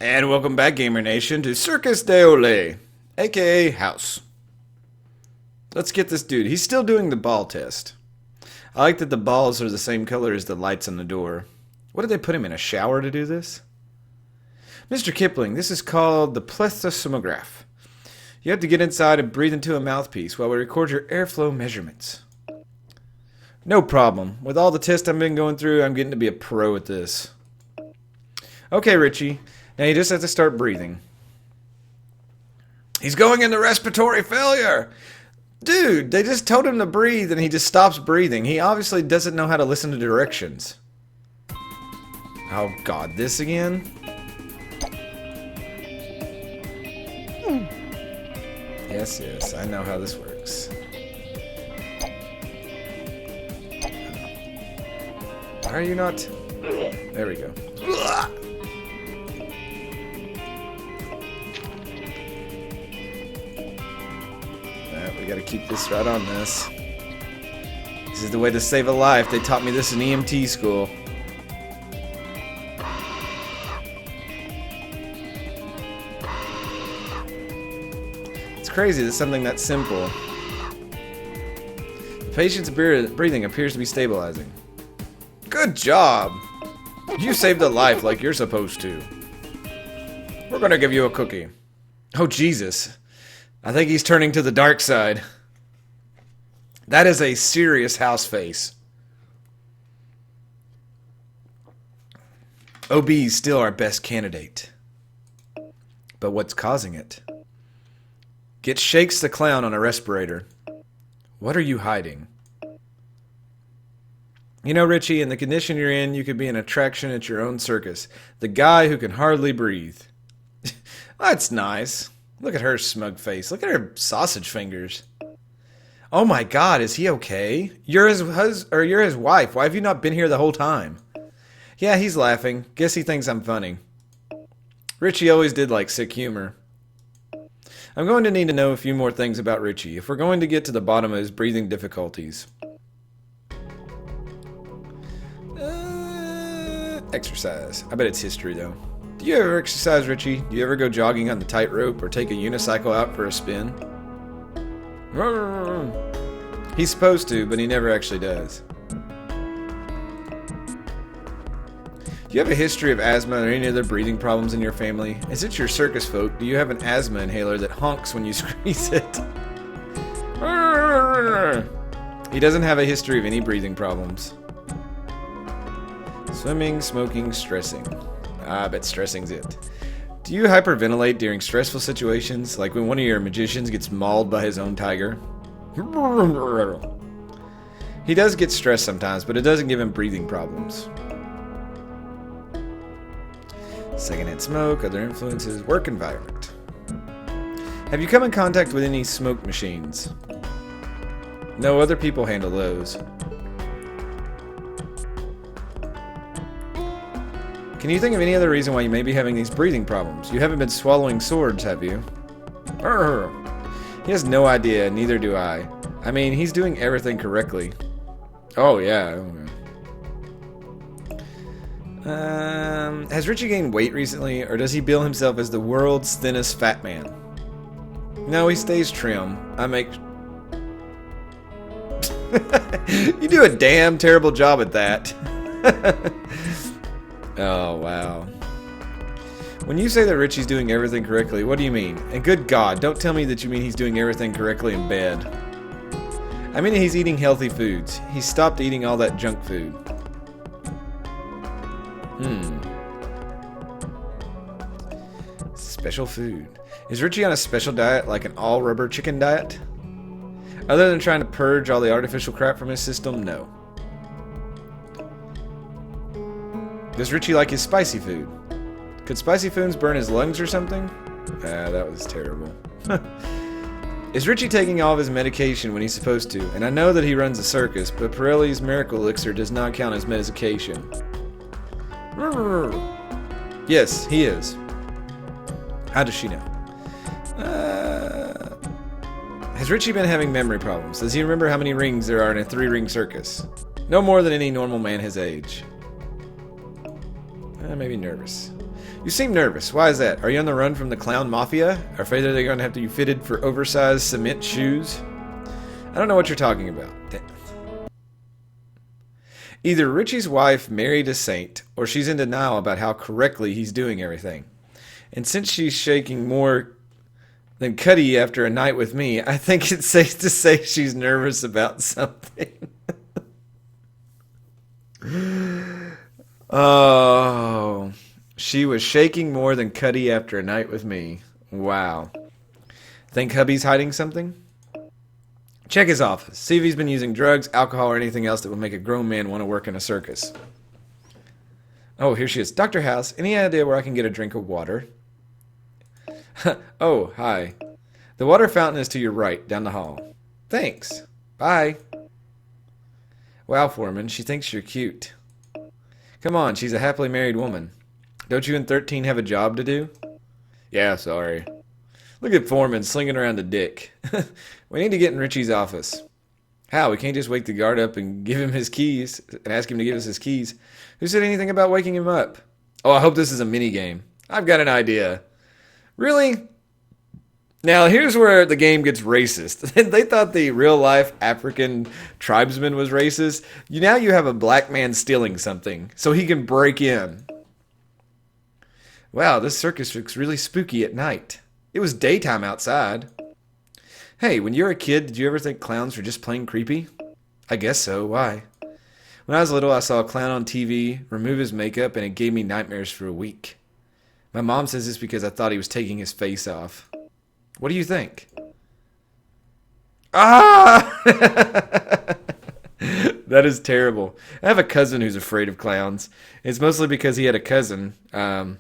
And welcome back, Gamer Nation, to Circus de Ole, aka House. Let's get this dude. He's still doing the ball test. I like that the balls are the same color as the lights on the door. What did they put him in, a shower to do this? Mr. Kipling, this is called the plethysmograph. You have to get inside and breathe into a mouthpiece while we record your airflow measurements. No problem. With all the tests I've been going through, I'm getting to be a pro at this. Okay, Richie. Now you just have to start breathing. He's going into respiratory failure! Dude, they just told him to breathe and he just stops breathing. He obviously doesn't know how to listen to directions. Oh god, this again? Yes, I know how this works. Why are you not... There we go. We gotta keep this right on this. This is the way to save a life. They taught me this in EMT school. It's crazy that something that simple. The patient's breathing appears to be stabilizing. Good job! You saved a life like you're supposed to. We're gonna give you a cookie. Oh, Jesus. I think he's turning to the dark side. That is a serious house face. OB's still our best candidate. But what's causing it? Get Shakes the Clown on a respirator. What are you hiding? You know, Richie, in the condition you're in, you could be an attraction at your own circus. The guy who can hardly breathe. That's nice. Look at her smug face. Look at her sausage fingers. Oh my god, is he okay? You're his wife. Why have you not been here the whole time? Yeah, he's laughing. Guess he thinks I'm funny. Richie always did like sick humor. I'm going to need to know a few more things about Richie if we're going to get to the bottom of his breathing difficulties. Exercise. I bet it's history though. Do you ever exercise, Richie? Do you ever go jogging on the tightrope or take a unicycle out for a spin? He's supposed to, but he never actually does. Do you have a history of asthma or any other breathing problems in your family? Is it your circus folk? Do you have an asthma inhaler that honks when you squeeze it? He doesn't have a history of any breathing problems. Swimming, smoking, stressing. I bet stressing's it. Do you hyperventilate during stressful situations, like when one of your magicians gets mauled by his own tiger? He does get stressed sometimes, but it doesn't give him breathing problems. Secondhand smoke, other influences, work environment. Have you come in contact with any smoke machines? No, other people handle those. Can you think of any other reason why you may be having these breathing problems? You haven't been swallowing swords, have you? He has no idea, neither do I. I mean, he's doing everything correctly. Oh, yeah. Has Richie gained weight recently, or does he bill himself as the world's thinnest fat man? No, he stays trim. You do a damn terrible job at that. Oh, wow. When you say that Richie's doing everything correctly, what do you mean? And good God, don't tell me that you mean he's doing everything correctly in bed. I mean he's eating healthy foods. He's stopped eating all that junk food. Special food. Is Richie on a special diet, like an all-rubber chicken diet? Other than trying to purge all the artificial crap from his system, no. Does Richie like his spicy food? Could spicy foods burn his lungs or something? That was terrible. Is Richie taking all of his medication when he's supposed to? And I know that he runs a circus, but Pirelli's Miracle Elixir does not count as medication. Yes, he is. How does she know? Has Richie been having memory problems? Does he remember how many rings there are in a 3-ring circus? No more than any normal man his age. Maybe nervous. You seem nervous. Why is that? Are you on the run from the clown mafia? Or afraid that they're going to have to be fitted for oversized cement shoes? I don't know what you're talking about. Damn. Either Richie's wife married a saint, or she's in denial about how correctly he's doing everything. And since she's shaking more than Cuddy after a night with me, I think it's safe to say she's nervous about something. Oh, she was shaking more than Cuddy after a night with me. Wow. Think hubby's hiding something? Check his office. See if he's been using drugs, alcohol, or anything else that would make a grown man want to work in a circus. Oh, here she is. Dr. House, any idea where I can get a drink of water? Oh, hi. The water fountain is to your right, down the hall. Thanks. Bye. Wow, Foreman, she thinks you're cute. Come on, she's a happily married woman. Don't you and 13 have a job to do? Yeah, sorry. Look at Foreman slinging around a dick. We need to get in Richie's office. How? We can't just wake the guard up and give him his keys and ask him to give us his keys. Who said anything about waking him up? Oh, I hope this is a mini game. I've got an idea. Really? Now, here's where the game gets racist. They thought the real-life African tribesman was racist. Now you have a black man stealing something, so he can break in. Wow, this circus looks really spooky at night. It was daytime outside. Hey, when you were a kid, did you ever think clowns were just plain creepy? I guess so. Why? When I was little, I saw a clown on TV remove his makeup, and it gave me nightmares for a week. My mom says it's because I thought he was taking his face off. What do you think? Ah! That is terrible. I have a cousin who's afraid of clowns. It's mostly because he had a cousin. No,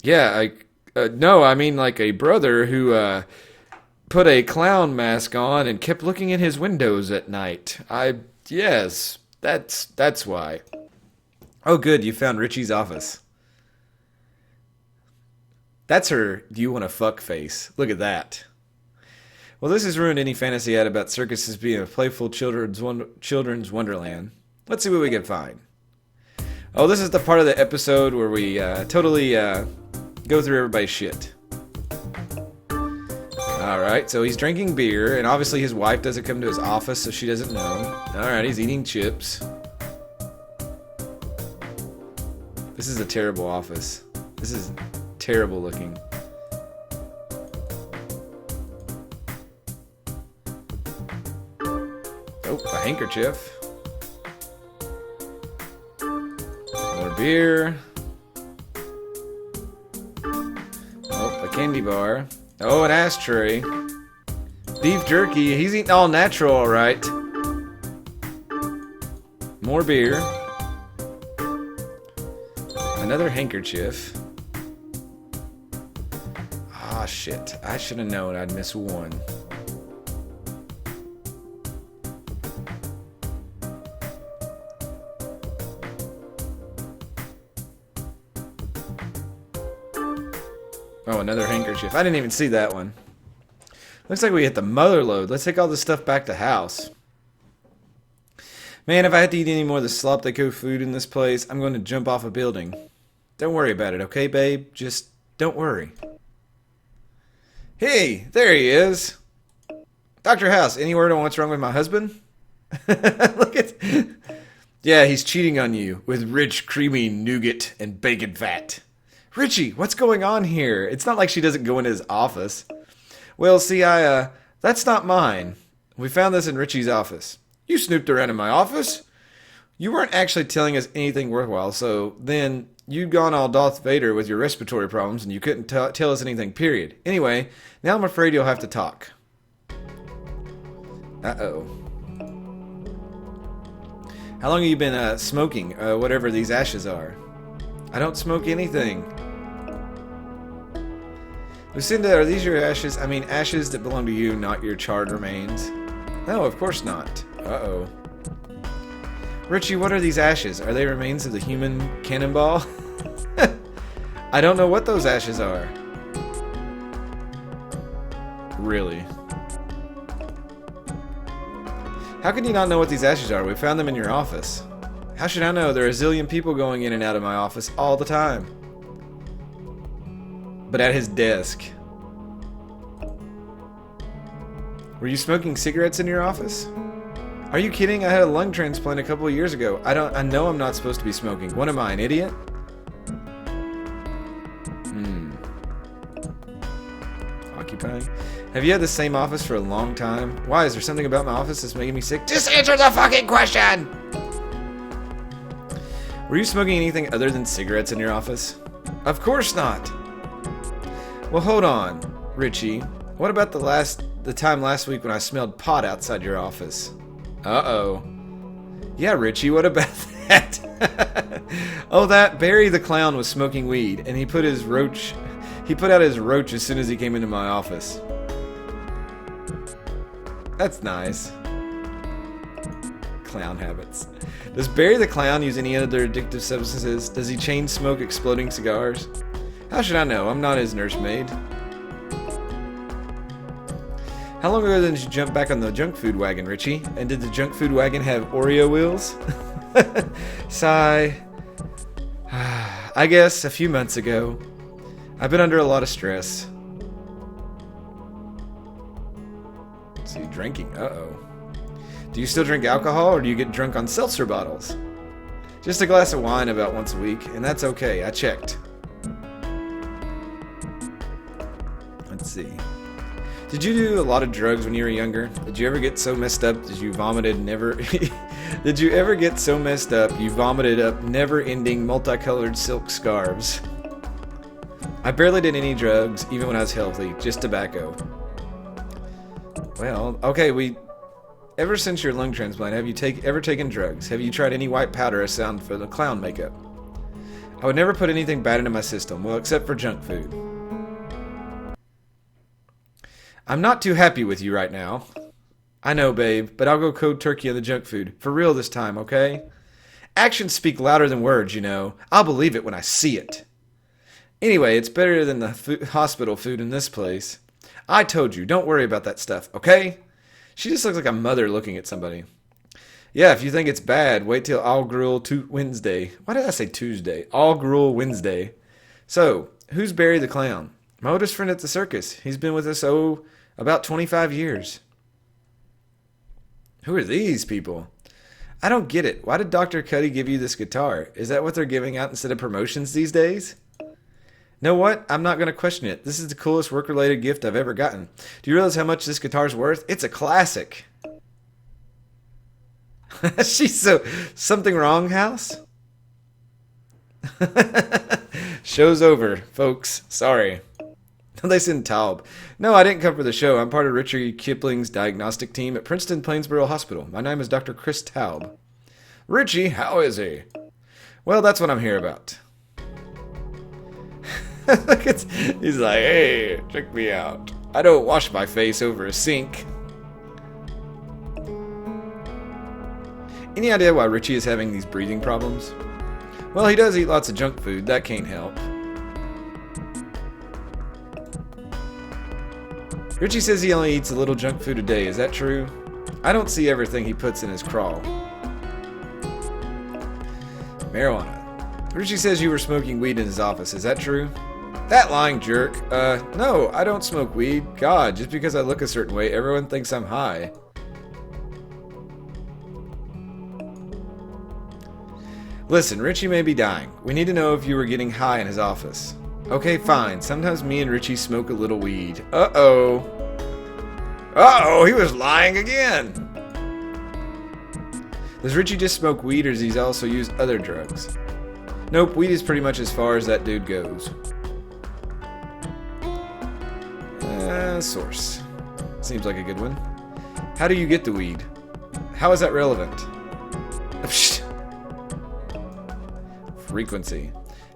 I mean like a brother who put a clown mask on and kept looking in his windows at night. Yes, that's why. Oh, good, you found Richie's office. That's her "do you want to fuck" face. Look at that. Well, this has ruined any fantasy I had about circuses being a playful children's wonderland. Let's see what we can find. Oh, this is the part of the episode where we totally go through everybody's shit. Alright, so he's drinking beer, and obviously his wife doesn't come to his office, so she doesn't know. Alright, he's eating chips. This is a terrible office. This is terrible looking. Oh, a handkerchief. More beer. Oh, a candy bar. Oh, an ashtray. Beef jerky. He's eating all natural, all right. More beer. Another handkerchief. Ah, shit. I should have known I'd miss one. Oh, another handkerchief. I didn't even see that one. Looks like we hit the mother load. Let's take all this stuff back to house. Man, if I had to eat any more of the slop they cook food in this place, I'm going to jump off a building. Don't worry about it, okay, babe? Just don't worry. Hey, there he is. Dr. House, any word on what's wrong with my husband? Look at... Yeah, he's cheating on you with rich, creamy nougat and bacon fat. Richie, what's going on here? It's not like she doesn't go into his office. Well, see, that's not mine. We found this in Richie's office. You snooped around in my office? You weren't actually telling us anything worthwhile, so then you'd gone all Darth Vader with your respiratory problems and you couldn't tell us anything, period. Anyway, now I'm afraid you'll have to talk. Uh-oh. How long have you been smoking, whatever these ashes are? I don't smoke anything. Lucinda, are these your ashes? I mean, ashes that belong to you, not your charred remains. No, of course not. Uh-oh. Richie, what are these ashes? Are they remains of the human cannonball? I don't know what those ashes are. Really? How can you not know what these ashes are? We found them in your office. How should I know? There are a zillion people going in and out of my office all the time. but at his desk. Were you smoking cigarettes in your office? Are you kidding? I had a lung transplant a couple of years ago. I know I'm not supposed to be smoking. What am I, an idiot? Occupying. Have you had the same office for a long time? Why? Is there something about my office that's making me sick? Just answer the fucking question! Were you smoking anything other than cigarettes in your office? Of course not. Well, hold on, Richie. What about the time last week when I smelled pot outside your office? Uh-oh. Yeah, Richie, what about that? Oh, that Barry the Clown was smoking weed, and he put out his roach as soon as he came into my office. That's nice. Clown habits. Does Barry the Clown use any other addictive substances? Does he chain smoke exploding cigars? How should I know? I'm not his nursemaid. How long ago did you jump back on the junk food wagon, Richie? And did the junk food wagon have Oreo wheels? Sigh. I guess a few months ago. I've been under a lot of stress. Let's see, drinking. Uh-oh. Do you still drink alcohol, or do you get drunk on seltzer bottles? Just a glass of wine about once a week, and that's okay. I checked. Let's see. Did you do a lot of drugs when you were younger? Did you ever get so messed up that you vomited never... Did you ever get so messed up you vomited up never-ending multicolored silk scarves? I barely did any drugs, even when I was healthy. Just tobacco. Well, okay, ever since your lung transplant, have you ever taken drugs? Have you tried any white powder aside for the clown makeup? I would never put anything bad into my system, well, except for junk food. I'm not too happy with you right now. I know, babe, but I'll go cold turkey on the junk food. For real this time, okay? Actions speak louder than words, you know. I'll believe it when I see it. Anyway, it's better than the hospital food in this place. I told you, don't worry about that stuff, okay? She just looks like a mother looking at somebody. Yeah, if you think it's bad, wait till All Gruel Wednesday. Why did I say Tuesday? All Gruel Wednesday. So, who's Barry the Clown? My oldest friend at the circus. He's been with us, about 25 years. Who are these people? I don't get it. Why did Dr. Cuddy give you this guitar? Is that what they're giving out instead of promotions these days? Know what? I'm not going to question it. This is the coolest work-related gift I've ever gotten. Do you realize how much this guitar's worth? It's a classic. She's so... Something wrong, house? Show's over, folks. Sorry. They send Taub. No, I didn't come for the show. I'm part of Richard Kipling's diagnostic team at Princeton-Plainsboro Hospital. My name is Dr. Chris Taub. Richie, how is he? Well, that's what I'm here about. He's like, hey, check me out. I don't wash my face over a sink. Any idea why Richie is having these breathing problems? Well, he does eat lots of junk food. That can't help. Richie says he only eats a little junk food a day. Is that true? I don't see everything he puts in his crawl. Marijuana. Richie says you were smoking weed in his office. Is that true? That lying jerk. No, I don't smoke weed. God, just because I look a certain way, everyone thinks I'm high. Listen, Richie may be dying. We need to know if you were getting high in his office. Okay, fine. Sometimes me and Richie smoke a little weed. Uh-oh. Uh-oh, he was lying again. Does Richie just smoke weed, or does he also use other drugs? Nope, weed is pretty much as far as that dude goes. Source. Seems like a good one. How do you get the weed? How is that relevant? Frequency.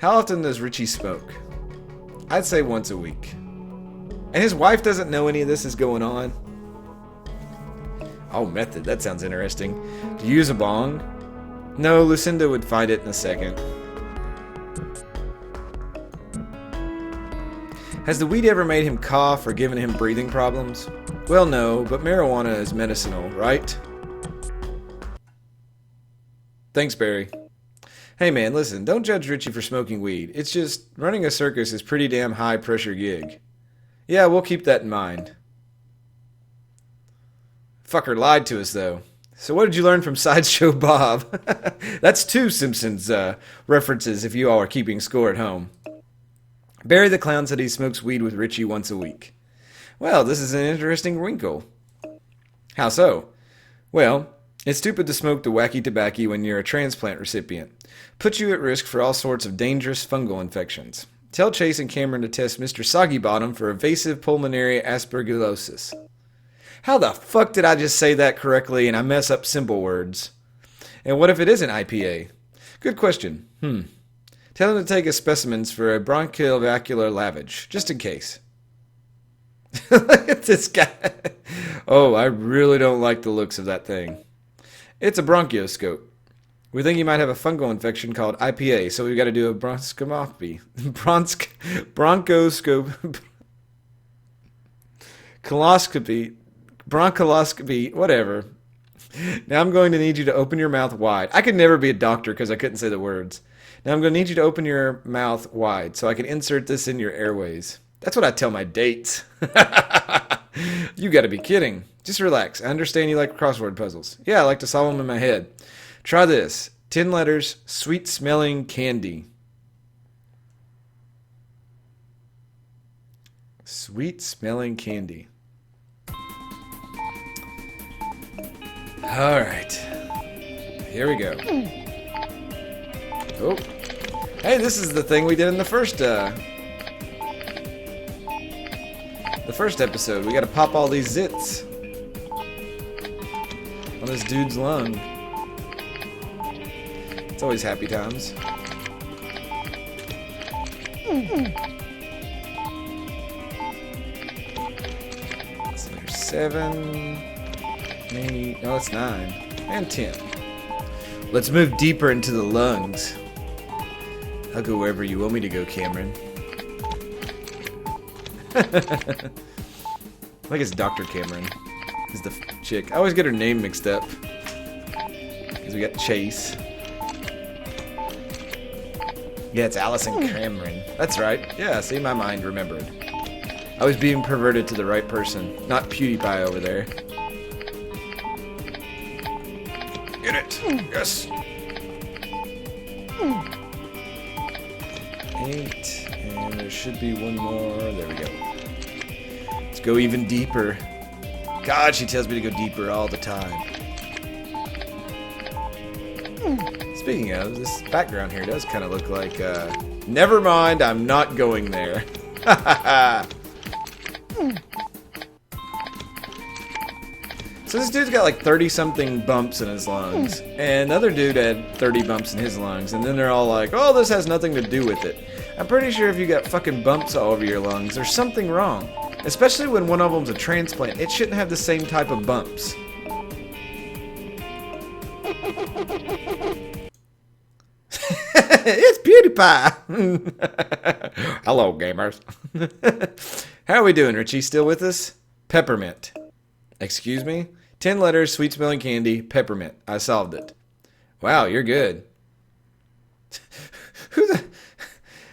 How often does Richie smoke? I'd say once a week. And his wife doesn't know any of this is going on? Oh, method. That sounds interesting. Do you use a bong? No, Lucinda would find it in a second. Has the weed ever made him cough or given him breathing problems? Well, no, but marijuana is medicinal, right? Thanks, Barry. Hey man, listen, don't judge Richie for smoking weed. It's just, running a circus is pretty damn high pressure gig. Yeah, we'll keep that in mind. Fucker lied to us though. So what did you learn from Sideshow Bob? That's two Simpsons references if you all are keeping score at home. Barry the Clown said he smokes weed with Richie once a week. Well, this is an interesting wrinkle. How so? Well, it's stupid to smoke the wacky tobacco when you're a transplant recipient. Puts you at risk for all sorts of dangerous fungal infections. Tell Chase and Cameron to test Mr. Soggy Bottom for evasive pulmonary aspergillosis. How the fuck did I just say that correctly and I mess up simple words? And what if it isn't IPA? Good question. Tell him to take his specimens for a bronchiovascular lavage, just in case. Look at this guy. Oh, I really don't like the looks of that thing. It's a bronchioscope. We think he might have a fungal infection called IPA, so we've got to do a bronchoscopy. Bronchoscope. Coloscopy. Bronchoscopy. Whatever. Now I'm going to need you to open your mouth wide. I could never be a doctor because I couldn't say the words. Now I'm going to need you to open your mouth wide so I can insert this in your airways. That's what I tell my dates. You got to be kidding. Just relax. I understand you like crossword puzzles. Yeah, I like to solve them in my head. Try this. 10 letters, sweet-smelling candy. Sweet-smelling candy. All right. Here we go. Oh. Hey, this is the thing we did in the first episode. We got to pop all these zits on this dude's lung. It's always happy times. So there's 7, 8, no, it's 9, and 10. Let's move deeper into the lungs. I'll go wherever you want me to go, Cameron. I think it's Dr. Cameron is the chick. I always get her name mixed up. Because we got Chase. Yeah, it's Allison Cameron. That's right. Yeah, see, my mind remembered. I was being perverted to the right person. Not PewDiePie over there. Get it. Yes. 8. And there should be one more. There we go. Let's go even deeper. God, she tells me to go deeper all the time. Speaking of, this background here does kind of look like, never mind, I'm not going there. So this dude's got like 30-something bumps in his lungs, and another dude had 30 bumps in his lungs, and then they're all like, oh, this has nothing to do with it. I'm pretty sure if you got fucking bumps all over your lungs, there's something wrong. Especially when one of them's a transplant. It shouldn't have the same type of bumps. It's PewDiePie. Hello, gamers. How are we doing, Richie? Still with us? Peppermint. Excuse me? 10 letters, sweet-smelling candy, peppermint. I solved it. Wow, you're good. Who the...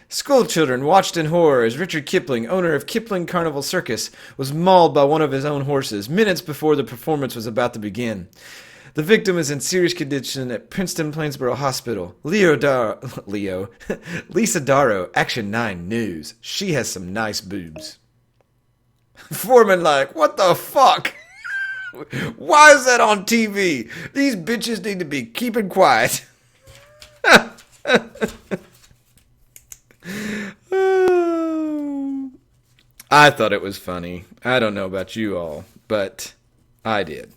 School children watched in horror as Richard Kipling, owner of Kipling Carnival Circus, was mauled by one of his own horses minutes before the performance was about to begin. The victim is in serious condition at Princeton-Plainsboro Hospital. Lisa Darrow, Action 9 News. She has some nice boobs. Foreman like, what the fuck? Why is that on TV? These bitches need to be keeping quiet. I thought it was funny. I don't know about you all, but I did.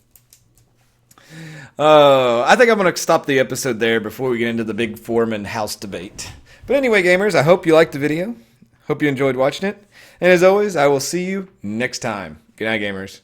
I think I'm going to stop the episode there before we get into the big Foreman house debate. But anyway, gamers, I hope you liked the video. Hope you enjoyed watching it. And as always, I will see you next time. Good night, gamers.